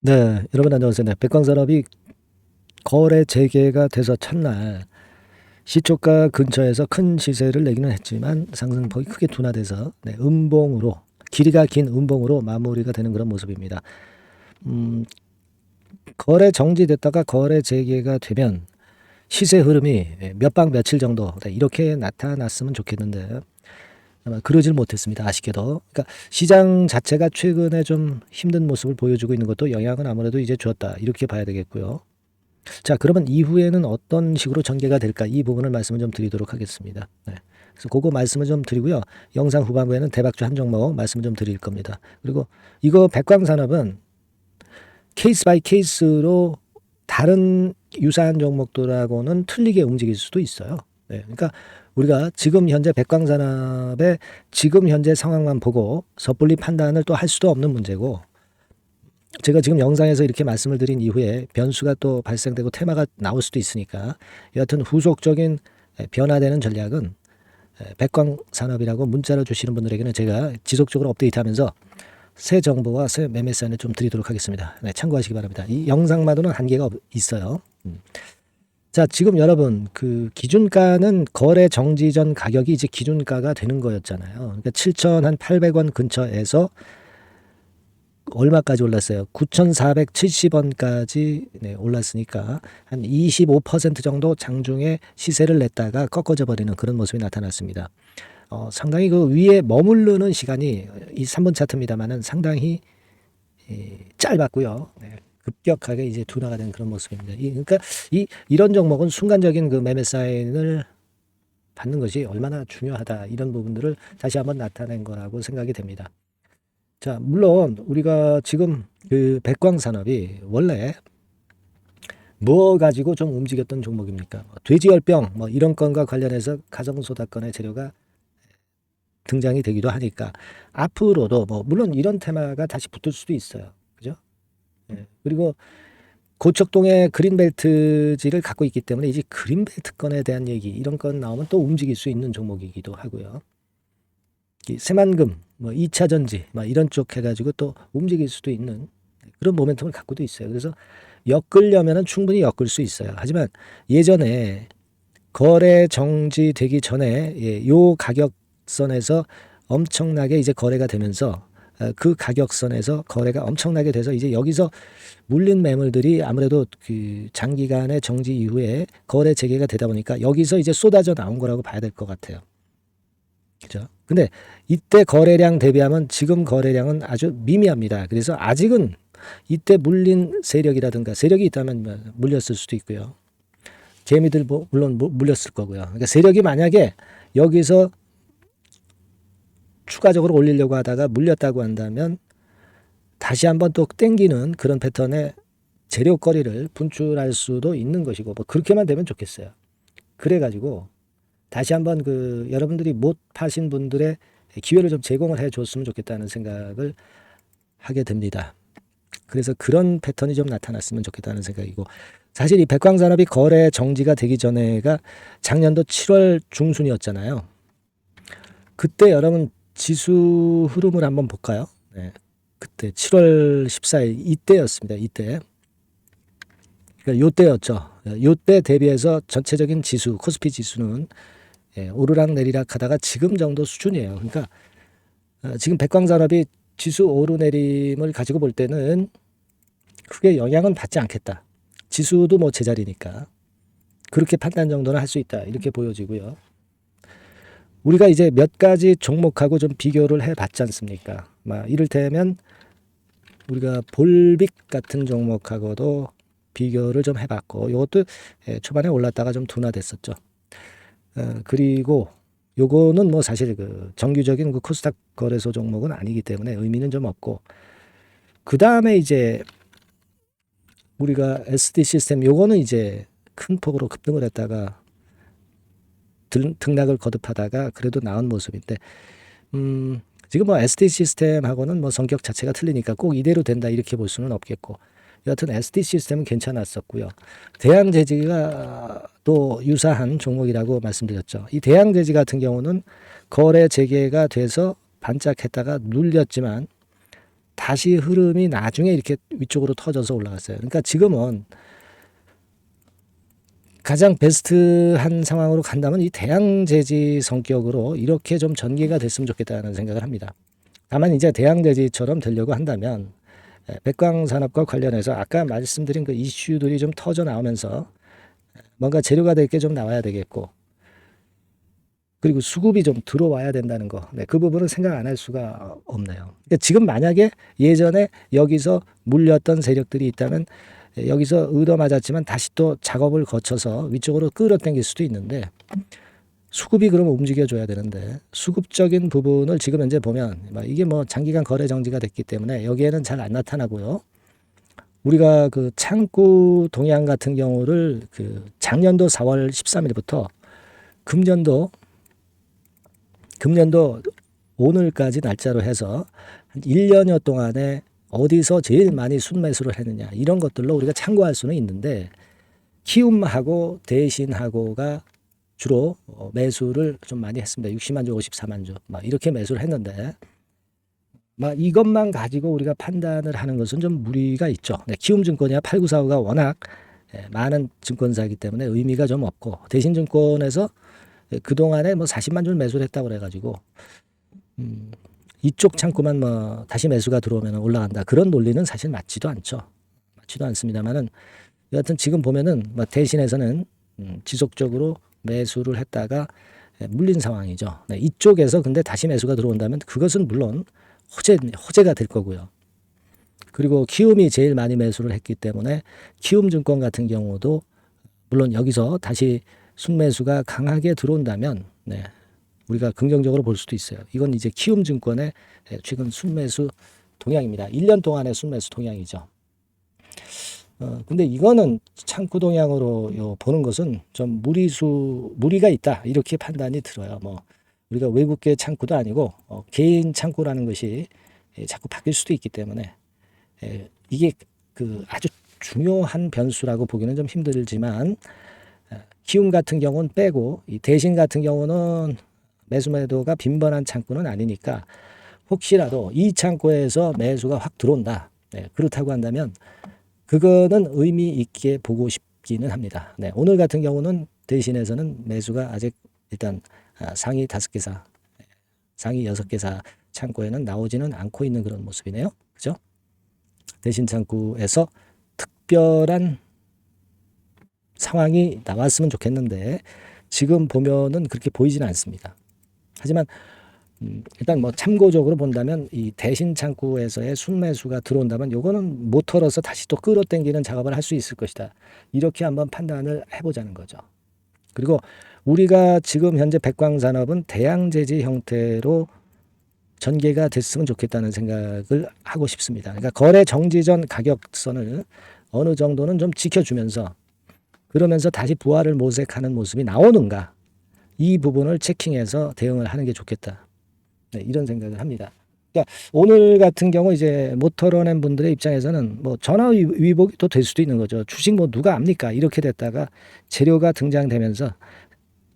네, 여러분 안녕하세요. 네, 백광산업이 거래 재개가 돼서 첫날 시초가 근처에서 큰 시세를 내기는 했지만 상승폭이 크게 둔화돼서 음봉으로 길이가 긴 음봉으로 마무리가 되는 그런 모습입니다. 거래 정지됐다가 거래 재개가 되면 시세 흐름이 몇 방 며칠 정도 이렇게 나타났으면 좋겠는데 아마 그러질 못했습니다. 아쉽게도. 그러니까 시장 자체가 최근에 좀 힘든 모습을 보여주고 있는 것도 영향은 아무래도 이제 줬다 이렇게 봐야 되겠고요. 자, 그러면 이후에는 어떤 식으로 전개가 될까? 이 부분을 말씀을 좀 드리도록 하겠습니다. 네. 그래서 그거 말씀을 좀 드리고요. 영상 후반부에는 대박주 한 종목 말씀을 좀 드릴 겁니다. 그리고 이거 백광산업은 케이스 바이 케이스로 다른 유사한 종목들하고는 틀리게 움직일 수도 있어요. 네. 그러니까 우리가 지금 현재 백광산업의 지금 현재 상황만 보고 섣불리 판단을 또 할 수도 없는 문제고, 제가 지금 영상에서 이렇게 말씀을 드린 이후에 변수가 또 발생되고 테마가 나올 수도 있으니까 여하튼 후속적인 변화되는 전략은 백광산업이라고 문자를 주시는 분들에게는 제가 지속적으로 업데이트하면서 새 정보와 새 매매 사인을 좀 드리도록 하겠습니다. 네, 참고하시기 바랍니다. 이 영상마저는 한계가 있어요. 자, 지금 여러분 그 기준가는 거래 정지 전 가격이 이제 기준가가 되는 거였잖아요. 그러니까 7,800원 근처에서 얼마까지 올랐어요? 9,470원까지 올랐으니까 한 25% 정도 장중에 시세를 냈다가 꺾어져 버리는 그런 모습이 나타났습니다. 상당히 그 위에 머무르는 시간이 이 3분 차트입니다만은 상당히 짧았고요. 네, 급격하게 이제 둔화가 된 그런 모습입니다. 그러니까 이런 종목은 순간적인 그 매매 사인을 받는 것이 얼마나 중요하다, 이런 부분들을 다시 한번 나타낸 거라고 생각이 됩니다. 자, 물론 우리가 지금 그 백광산업이 원래 뭐 가지고 좀 움직였던 종목입니까? 돼지열병 뭐 이런 건과 관련해서 가정소다건의 재료가 등장이 되기도 하니까 앞으로도 뭐 물론 이런 테마가 다시 붙을 수도 있어요. 그죠? 예. 그리고 고척동의 그린벨트지를 갖고 있기 때문에 이제 그린벨트건에 대한 얘기 이런 건 나오면 또 움직일 수 있는 종목이기도 하고요. 이 새만금, 뭐 2차 전지, 뭐 이런 쪽 해가지고 또 움직일 수도 있는 그런 모멘텀을 갖고도 있어요. 그래서 엮으려면은 충분히 엮을 수 있어요. 하지만 예전에 거래 정지되기 전에 요 가격선에서 엄청나게 이제 거래가 되면서 그 가격선에서 거래가 엄청나게 돼서 이제 여기서 물린 매물들이 아무래도 그 장기간의 정지 이후에 거래 재개가 되다 보니까 여기서 이제 쏟아져 나온 거라고 봐야 될 것 같아요. 그죠? 근데 이때 거래량 대비하면 지금 거래량은 아주 미미합니다. 그래서 아직은 이때 물린 세력이라든가 세력이 있다면 뭐 물렸을 수도 있고요. 개미들 물론 물렸을 거고요. 그러니까 세력이 만약에 여기서 추가적으로 올리려고 하다가 물렸다고 한다면 다시 한번 또 땡기는 그런 패턴의 재료거리를 분출할 수도 있는 것이고, 뭐 그렇게만 되면 좋겠어요. 그래가지고 다시 한번 그 여러분들이 못 파신 분들의 기회를 좀 제공을 해 줬으면 좋겠다는 생각을 하게 됩니다. 그래서 그런 패턴이 좀 나타났으면 좋겠다는 생각이고, 사실 이 백광산업이 거래 정지가 되기 전에가 작년도 7월 중순이었잖아요. 그때 여러분 지수 흐름을 한번 볼까요? 네. 그때 7월 14일 이때였습니다. 이때. 그러니까 요때였죠. 요때 대비해서 전체적인 지수, 코스피 지수는 오르락 내리락 하다가 지금 정도 수준이에요. 그러니까 지금 백광산업이 지수 오르내림을 가지고 볼 때는 크게 영향은 받지 않겠다. 지수도 뭐 제자리니까 그렇게 판단 정도는 할 수 있다, 이렇게 보여지고요. 우리가 이제 몇 가지 종목하고 좀 비교를 해봤지 않습니까? 막 이를테면 우리가 볼빅 같은 종목하고도 비교를 좀 해봤고, 이것도 초반에 올랐다가 좀 둔화됐었죠. 그리고 요거는 뭐 사실 그 정규적인 그 코스닥 거래소 종목은 아니기 때문에 의미는 좀 없고, 그 다음에 이제 우리가 SD 시스템, 요거는 이제 큰 폭으로 급등을 했다가 등락을 거듭하다가 그래도 나온 모습인데, 지금 뭐 SD 시스템하고는 뭐 성격 자체가 틀리니까 꼭 이대로 된다 이렇게 볼 수는 없겠고, 여하튼 SD 시스템은 괜찮았었고요. 대양제지가 또 유사한 종목이라고 말씀드렸죠. 이 대양제지 같은 경우는 거래 재개가 돼서 반짝했다가 눌렸지만 다시 흐름이 나중에 이렇게 위쪽으로 터져서 올라갔어요. 그러니까 지금은 가장 베스트한 상황으로 간다면 이 대양제지 성격으로 이렇게 좀 전개가 됐으면 좋겠다는 생각을 합니다. 다만 이제 대양제지처럼 되려고 한다면 백광산업과 관련해서 아까 말씀드린 그 이슈들이 좀 터져 나오면서 뭔가 재료가 될 게 좀 나와야 되겠고, 그리고 수급이 좀 들어와야 된다는 거. 네, 그 부분은 생각 안 할 수가 없네요. 그러니까 지금 만약에 예전에 여기서 물렸던 세력들이 있다면 여기서 얻어맞았지만 다시 또 작업을 거쳐서 위쪽으로 끌어당길 수도 있는데, 수급이 그러면 움직여줘야 되는데 수급적인 부분을 지금 현재 보면 이게 뭐 장기간 거래 정지가 됐기 때문에 여기에는 잘 안 나타나고요. 우리가 그 창구 동향 같은 경우를 그 작년도 4월 13일부터 금년도 오늘까지 날짜로 해서 한 1년여 동안에 어디서 제일 많이 순매수를 했느냐 이런 것들로 우리가 참고할 수는 있는데, 키움하고 대신하고가 주로 매수를 좀 많이 했습니다. 60만 주, 54만 주 막 이렇게 매수를 했는데, 막 이것만 가지고 우리가 판단을 하는 것은 좀 무리가 있죠. 네, 키움증권이나 8945가 워낙 많은 증권사이기 때문에 의미가 좀 없고, 대신증권에서 그동안에 뭐 40만 주를 매수를 했다고 그래가지고 이쪽 창구만 뭐 다시 매수가 들어오면 올라간다, 그런 논리는 사실 맞지도 않습니다만은 여하튼 지금 보면은 뭐 대신에서는 지속적으로 매수를 했다가 물린 상황이죠. 네, 이쪽에서 근데 다시 매수가 들어온다면 그것은 물론 호재가 될 거고요. 그리고 키움이 제일 많이 매수를 했기 때문에 키움증권 같은 경우도 물론 여기서 다시 순매수가 강하게 들어온다면 우리가 긍정적으로 볼 수도 있어요. 이건 이제 키움증권의 최근 순매수 동향입니다. 1년 동안의 순매수 동향이죠. 근데 이거는 창구 동향으로 보는 것은 좀 무리가 있다, 이렇게 판단이 들어요. 뭐 우리가 외국계 창구도 아니고 개인 창구라는 것이 자꾸 바뀔 수도 있기 때문에 이게 그 아주 중요한 변수라고 보기는 좀 힘들지만, 키움 같은 경우는 빼고 이 대신 같은 경우는 매수매도가 빈번한 창구는 아니니까 혹시라도 이 창구에서 매수가 확 들어온다, 그렇다고 한다면 그거는 의미 있게 보고 싶기는 합니다. 네, 오늘 같은 경우는 대신에서는 매수가 아직 일단 상위 5개사, 상위 6개사 창구에는 나오지는 않고 있는 그런 모습이네요. 그죠? 대신 창구에서 특별한 상황이 나왔으면 좋겠는데 지금 보면은 그렇게 보이지는 않습니다. 하지만 일단 뭐 참고적으로 본다면 이 대신 창구에서의 순매수가 들어온다면 요거는 못 털어서 다시 또 끌어당기는 작업을 할 수 있을 것이다, 이렇게 한번 판단을 해보자는 거죠. 그리고 우리가 지금 현재 백광산업은 대양제지 형태로 전개가 됐으면 좋겠다는 생각을 하고 싶습니다. 그러니까 거래 정지 전 가격선을 어느 정도는 좀 지켜주면서, 그러면서 다시 부활을 모색하는 모습이 나오는가, 이 부분을 체킹해서 대응을 하는 게 좋겠다, 이런 생각을 합니다. 그러니까 오늘 같은 경우 이제 못 털어낸 분들의 입장에서는 뭐 전화 위복이 또 될 수도 있는 거죠. 주식 뭐 누가 압니까? 이렇게 됐다가 재료가 등장되면서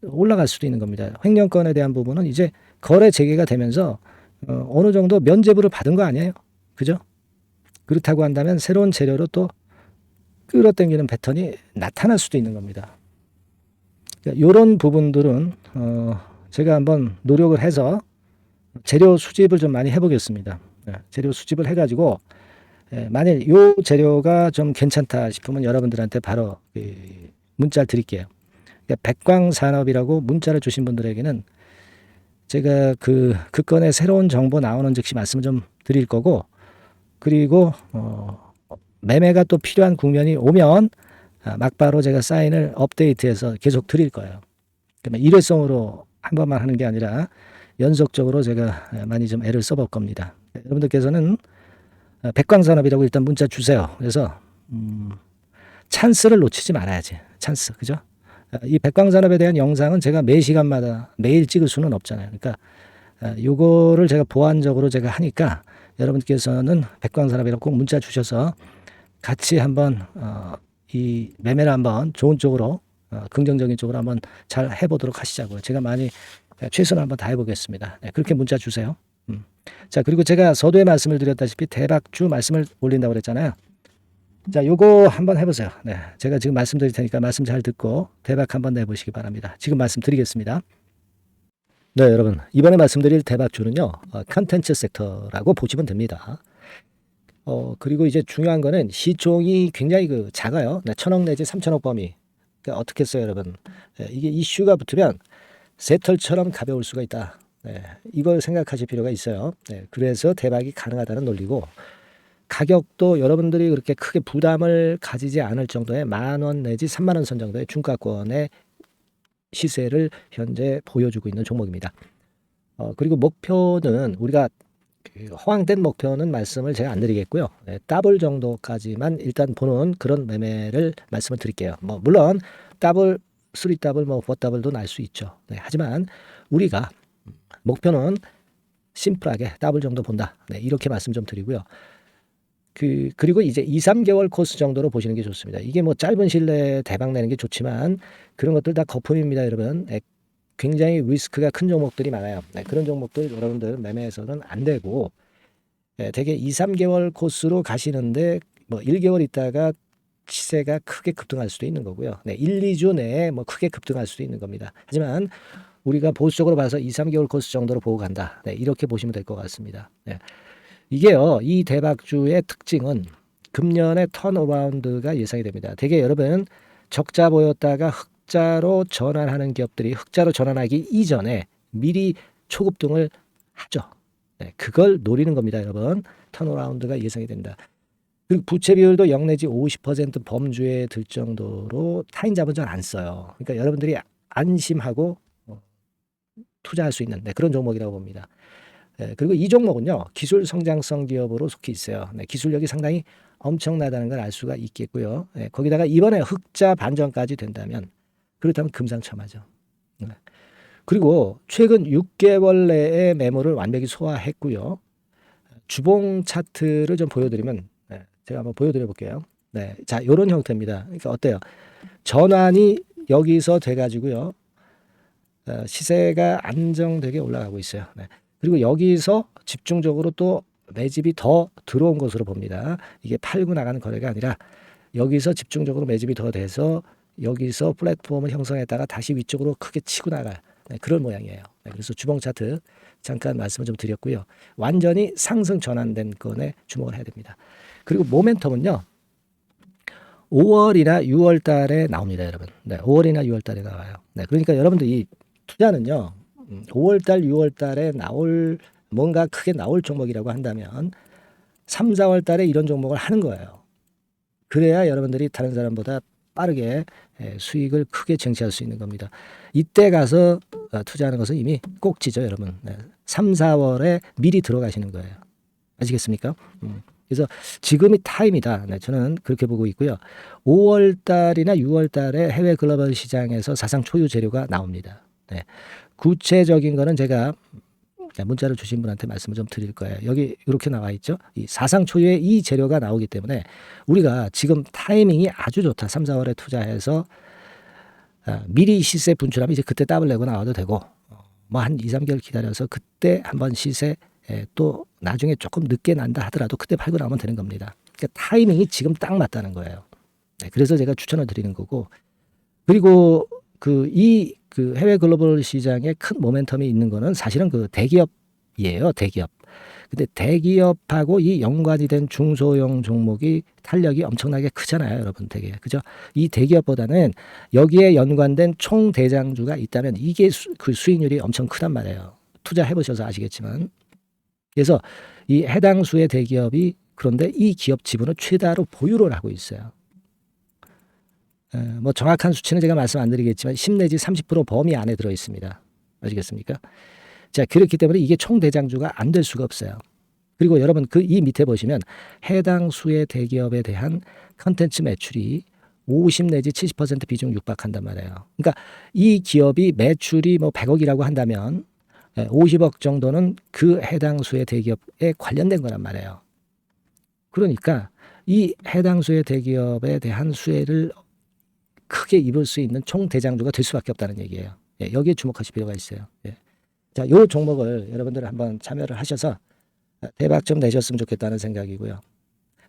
올라갈 수도 있는 겁니다. 횡령권에 대한 부분은 이제 거래 재개가 되면서 어느 정도 면죄부를 받은 거 아니에요? 그죠? 그렇다고 한다면 새로운 재료로 또 끌어당기는 패턴이 나타날 수도 있는 겁니다. 그러니까 이런 부분들은 제가 한번 노력을 해서 재료 수집을 좀 많이 해보겠습니다. 재료 수집을 해가지고 만일 이 재료가 좀 괜찮다 싶으면 여러분들한테 바로 문자를 드릴게요. 그러니까 백광산업이라고 문자를 주신 분들에게는 제가 그 건에 새로운 정보 나오는 즉시 말씀을 좀 드릴 거고, 그리고 매매가 또 필요한 국면이 오면 막바로 제가 사인을 업데이트해서 계속 드릴 거예요. 그러면 일회성으로 한 번만 하는 게 아니라 연속적으로 제가 많이 좀 애를 써볼 겁니다. 여러분들께서는 백광산업이라고 일단 문자 주세요. 그래서 찬스를 놓치지 말아야지. 찬스, 그죠? 이 백광산업에 대한 영상은 제가 매 시간마다 매일 찍을 수는 없잖아요. 그러니까 요거를 제가 보완적으로 제가 하니까 여러분께서는 백광산업이라고 꼭 문자 주셔서 같이 한번 이 매매를 한번 좋은 쪽으로 긍정적인 쪽으로 한번 잘 해보도록 하시자고요. 제가 많이 최선을 한번 다해보겠습니다. 그렇게 문자 주세요. 자, 그리고 제가 서두에 말씀을 드렸다시피 대박주 말씀을 올린다고 그랬잖아요. 자, 요거 한번 해보세요. 네, 제가 지금 말씀드릴 테니까 말씀 잘 듣고 대박 한번 내보시기 바랍니다. 지금 말씀드리겠습니다. 네, 여러분, 이번에 말씀드릴 대박주는요, 컨텐츠 섹터라고 보시면 됩니다. 그리고 이제 중요한 거는 시총이 굉장히 작아요. 네, 1,000억 내지 3,000억 범위. 그러니까 어떻게 써요, 여러분? 이게 이슈가 붙으면 새털처럼 가벼울 수가 있다. 네, 이걸 생각하실 필요가 있어요. 네, 그래서 대박이 가능하다는 논리고, 가격도 여러분들이 그렇게 크게 부담을 가지지 않을 정도의 10,000원 내지 30,000원 선 정도의 중가권의 시세를 현재 보여주고 있는 종목입니다. 그리고 목표는 우리가 허황된 목표는 말씀을 제가 안 드리겠고요. 네, 더블 정도까지만 일단 보는 그런 매매를 말씀을 드릴게요. 뭐 물론 더블, 3더블, 뭐 4더블도 날 수 있죠. 네, 하지만 우리가 목표는 심플하게 더블 정도 본다. 네, 이렇게 말씀 좀 드리고요. 그리고 이제 2, 3개월 코스 정도로 보시는 게 좋습니다. 이게 뭐 짧은 시일 내에 대박 내는 게 좋지만 그런 것들 다 거품입니다, 여러분. 굉장히 리스크가 큰 종목들이 많아요. 그런 종목들 여러분들 매매해서는 안 되고, 대개 2, 3개월 코스로 가시는데 뭐 1개월 있다가 시세가 크게 급등할 수도 있는 거고요. 1, 2주 내에 뭐 크게 급등할 수도 있는 겁니다. 하지만 우리가 보수적으로 봐서 2, 3개월 코스 정도로 보고 간다. 이렇게 보시면 될 것 같습니다. 이게요, 이 대박주의 특징은 금년에 턴어라운드가 예상이 됩니다. 대개 여러분 적자 보였다가 흑자로 전환하는 기업들이 흑자로 전환하기 이전에 미리 초급등을 하죠. 그걸 노리는 겁니다, 여러분. 턴어라운드가 예상이 된다. 그리고 부채 비율도 0 내지 50% 범주에 들 정도로 타인 자본 잘 안 써요. 그러니까 여러분들이 안심하고 투자할 수 있는 그런 종목이라고 봅니다. 그리고 이 종목은요, 기술 성장성 기업으로 속해 있어요. 기술력이 상당히 엄청나다는 걸 알 수가 있겠고요. 거기다가 이번에 흑자 반전까지 된다면, 그렇다면 금상첨화죠. 그리고 최근 6개월 내에 매물을 완벽히 소화했고요. 주봉 차트를 좀 보여드리면, 제가 한번 보여드려 볼게요. 자, 이런 형태입니다. 그러니까 어때요? 전환이 여기서 돼가지고요, 시세가 안정되게 올라가고 있어요. 그리고 여기서 집중적으로 또 매집이 더 들어온 것으로 봅니다. 이게 팔고 나가는 거래가 아니라 여기서 집중적으로 매집이 더 돼서 여기서 플랫폼을 형성했다가 다시 위쪽으로 크게 치고 나갈 그런 모양이에요. 그래서 주봉 차트 잠깐 말씀을 좀 드렸고요. 완전히 상승 전환된 건에 주목을 해야 됩니다. 그리고 모멘텀은요, 5월이나 6월 달에 나옵니다, 여러분. 5월이나 6월 달에 나와요. 그러니까 여러분들 이 투자는요, 5월 달, 6월 달에 뭔가 크게 나올 종목이라고 한다면 3, 4월 달에 이런 종목을 하는 거예요. 그래야 여러분들이 다른 사람보다 빠르게 수익을 크게 쟁취할 수 있는 겁니다. 이때 가서 투자하는 것은 이미 꼭지죠, 여러분. 3, 4월에 미리 들어가시는 거예요. 아시겠습니까? 그래서 지금이 타임이다. 저는 그렇게 보고 있고요. 5월 달이나 6월 달에 해외 글로벌 시장에서 사상 초유 재료가 나옵니다. 구체적인 거는 제가 문자를 주신 분한테 말씀을 좀 드릴 거예요. 여기 이렇게 나와 있죠. 이 사상 초유의 이 재료가 나오기 때문에 우리가 지금 타이밍이 아주 좋다. 3, 4월에 투자해서 미리 시세 분출하면 이제 그때 더블 내고 나와도 되고, 뭐 한 2, 3개월 기다려서 그때 한번 시세 또 나중에 조금 늦게 난다 하더라도 그때 팔고 나오면 되는 겁니다. 그러니까 타이밍이 지금 딱 맞다는 거예요. 그래서 제가 추천을 드리는 거고, 그리고 이 해외 글로벌 시장에 큰 모멘텀이 있는 거는 사실은 대기업이에요. 대기업. 근데 대기업하고 이 연관이 된 중소형 종목이 탄력이 엄청나게 크잖아요, 여러분. 되게. 그죠? 이 대기업보다는 여기에 연관된 총 대장주가 있다면 이게 수익률이 엄청 크단 말이에요. 투자해 보셔서 아시겠지만. 그래서 이 해당 수의 대기업이 그런데 이 기업 지분을 최다로 보유를 하고 있어요. 뭐 정확한 수치는 제가 말씀 안 드리겠지만 10 내지 30% 범위 안에 들어 있습니다. 아시겠습니까? 자, 그렇기 때문에 이게 총 대장주가 안 될 수가 없어요. 그리고 여러분 이 밑에 보시면 해당 수의 대기업에 대한 컨텐츠 매출이 50 내지 70% 비중 육박한단 말이에요. 그러니까 이 기업이 매출이 뭐 100억이라고 한다면 50억 정도는 그 해당 수의 대기업에 관련된 거란 말이에요. 그러니까 이 해당 수의 대기업에 대한 수혜를 크게 입을 수 있는 총 대장주가 될 수밖에 없다는 얘기예요. 여기에 주목하실 필요가 있어요. 자, 요 종목을 여러분들 한번 참여를 하셔서 대박 좀 내셨으면 좋겠다는 생각이고요.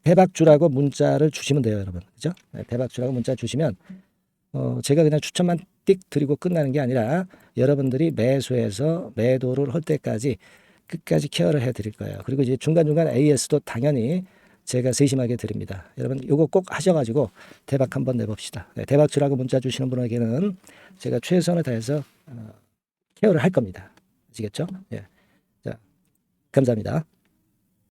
대박주라고 문자를 주시면 돼요, 여러분. 그죠? 네, 대박주라고 문자 주시면 제가 그냥 추천만 띡 드리고 끝나는 게 아니라 여러분들이 매수해서 매도를 할 때까지 끝까지 케어를 해 드릴 거예요. 그리고 이제 중간중간 AS도 당연히 제가 세심하게 드립니다. 여러분 요거 꼭 하셔가지고 대박 한번 내봅시다. 네, 대박주라고 문자 주시는 분에게는 제가 최선을 다해서 케어를 할 겁니다. 아시겠죠? 예. 자, 감사합니다.